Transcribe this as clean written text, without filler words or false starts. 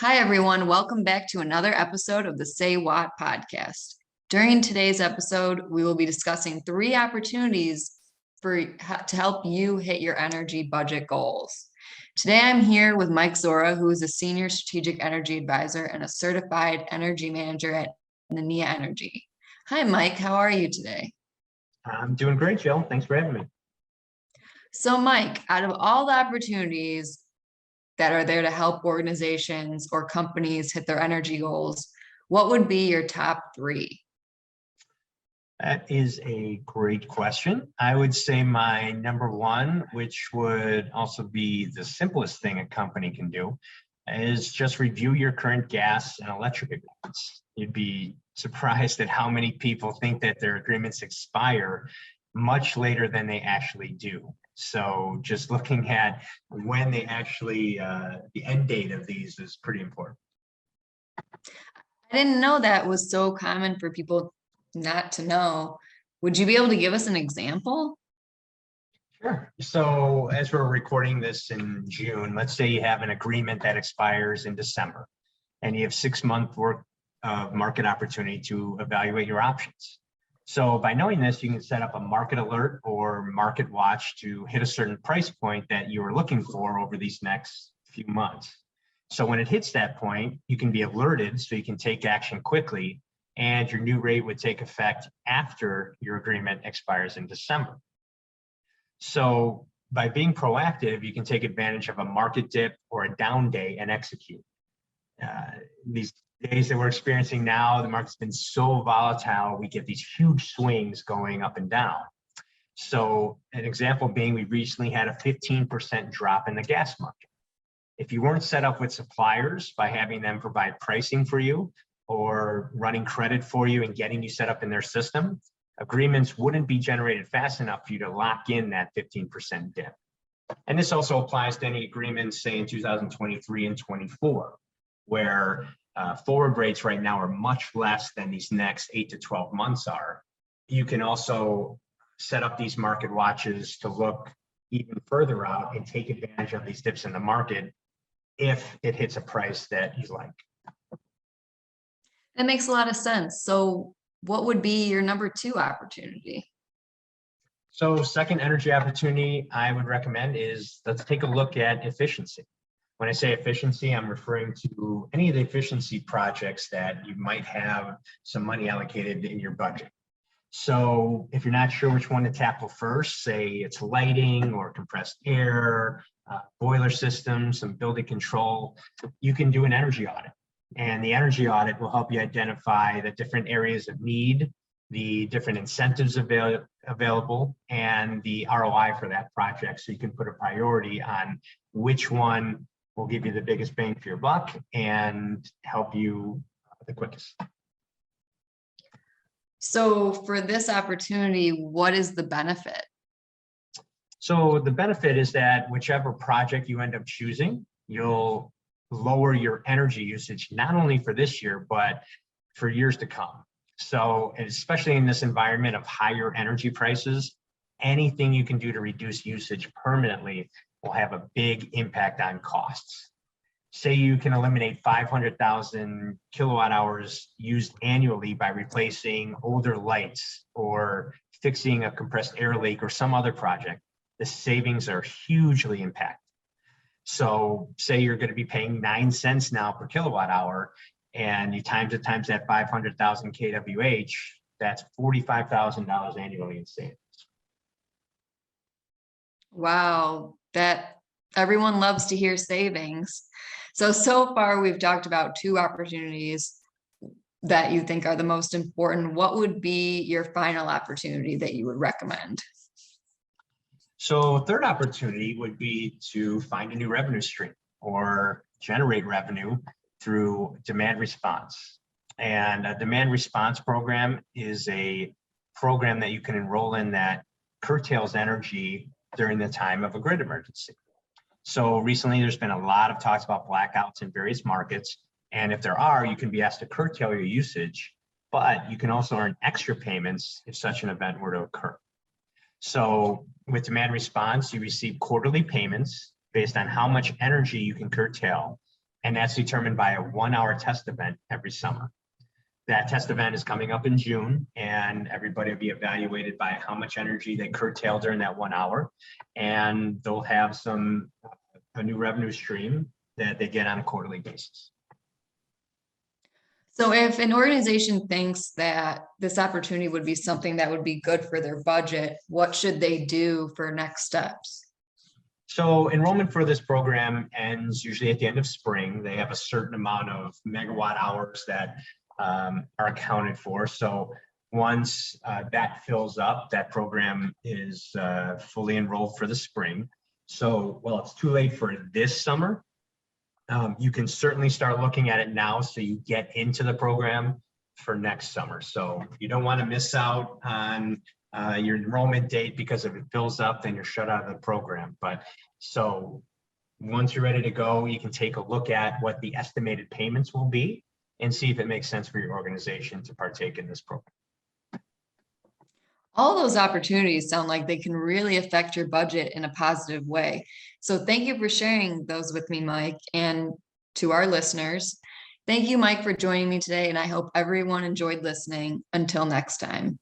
Hi, everyone. Welcome back to another episode of the Say What podcast. During today's episode, we will be discussing 3 opportunities to help you hit your energy budget goals. Today, I'm here with Mike Zora, who is a senior strategic energy advisor and a certified energy manager at Nania Energy. Hi, Mike. How are you today? I'm doing great, Jill. Thanks for having me. So, Mike, out of all the opportunities that are there to help organizations or companies hit their energy goals, what would be your top 3? That is a great question. I would say my number 1, which would also be the simplest thing a company can do, is just review your current gas and electric agreements. You'd be surprised at how many people think that their agreements expire much later than they actually do. So just looking at when they actually, the end date of these is pretty important. I didn't know that was so common for people not to know. Would you be able to give us an example? Sure. So as we're recording this in June, let's say you have an agreement that expires in December and you have 6-month worth of market opportunity to evaluate your options. So by knowing this, you can set up a market alert or market watch to hit a certain price point that you are looking for over these next few months. So when it hits that point, you can be alerted so you can take action quickly, and your new rate would take effect after your agreement expires in December. So by being proactive, you can take advantage of a market dip or a down day and execute. These days that we're experiencing now, the market's been so volatile, we get these huge swings going up and down. So an example being, we recently had a 15% drop in the gas market. If you weren't set up with suppliers by having them provide pricing for you or running credit for you and getting you set up in their system, agreements wouldn't be generated fast enough for you to lock in that 15% dip. And this also applies to any agreements, say in 2023 and 24, where forward rates right now are much less than these next 8 to 12 months are. You can also set up these market watches to look even further out and take advantage of these dips in the market if it hits a price that you like. That makes a lot of sense. So what would be your number 2 opportunity? So second energy opportunity I would recommend is, let's take a look at efficiency. When I say efficiency, I'm referring to any of the efficiency projects that you might have some money allocated in your budget. So if you're not sure which one to tackle first, say it's lighting or compressed air, boiler systems, some building control, you can do an energy audit. And the energy audit will help you identify the different areas of need, the different incentives available, and the ROI for that project. So you can put a priority on which one will give you the biggest bang for your buck and help you the quickest. So for this opportunity, what is the benefit? So the benefit is that whichever project you end up choosing, you'll lower your energy usage, not only for this year, but for years to come. So especially in this environment of higher energy prices, anything you can do to reduce usage permanently will have a big impact on costs. Say you can eliminate 500,000 kilowatt hours used annually by replacing older lights or fixing a compressed air leak or some other project. The savings are hugely impactful. So say you're going to be paying 9 cents now per kilowatt hour, and you times that 500,000 kWh, that's $45,000 annually in savings. Wow, that everyone loves to hear savings. So far we've talked about 2 opportunities that you think are the most important. What would be your final opportunity that you would recommend? So third opportunity would be to find a new revenue stream or generate revenue through demand response. And a demand response program is a program that you can enroll in that curtails energy during the time of a grid emergency. So recently there's been a lot of talks about blackouts in various markets. And if there are, you can be asked to curtail your usage, but you can also earn extra payments if such an event were to occur. So with demand response, you receive quarterly payments based on how much energy you can curtail And that's determined by a 1-hour test event every summer. That test event is coming up in June, and everybody will be evaluated by how much energy they curtail during that 1 hour. And they'll have a new revenue stream that they get on a quarterly basis. So if an organization thinks that this opportunity would be something that would be good for their budget, what should they do for next steps? So enrollment for this program ends usually at the end of spring. They have a certain amount of megawatt hours that are accounted for. So once that fills up, that program is fully enrolled for the spring. So while it's too late for this summer, you can certainly start looking at it now so you get into the program for next summer. So you don't want to miss out on your enrollment date, because if it fills up, then you're shut out of the program. But so once you're ready to go, you can take a look at what the estimated payments will be and see if it makes sense for your organization to partake in this program. All those opportunities sound like they can really affect your budget in a positive way. So thank you for sharing those with me, Mike, and to our listeners. Thank you, Mike, for joining me today, and I hope everyone enjoyed listening. Until next time.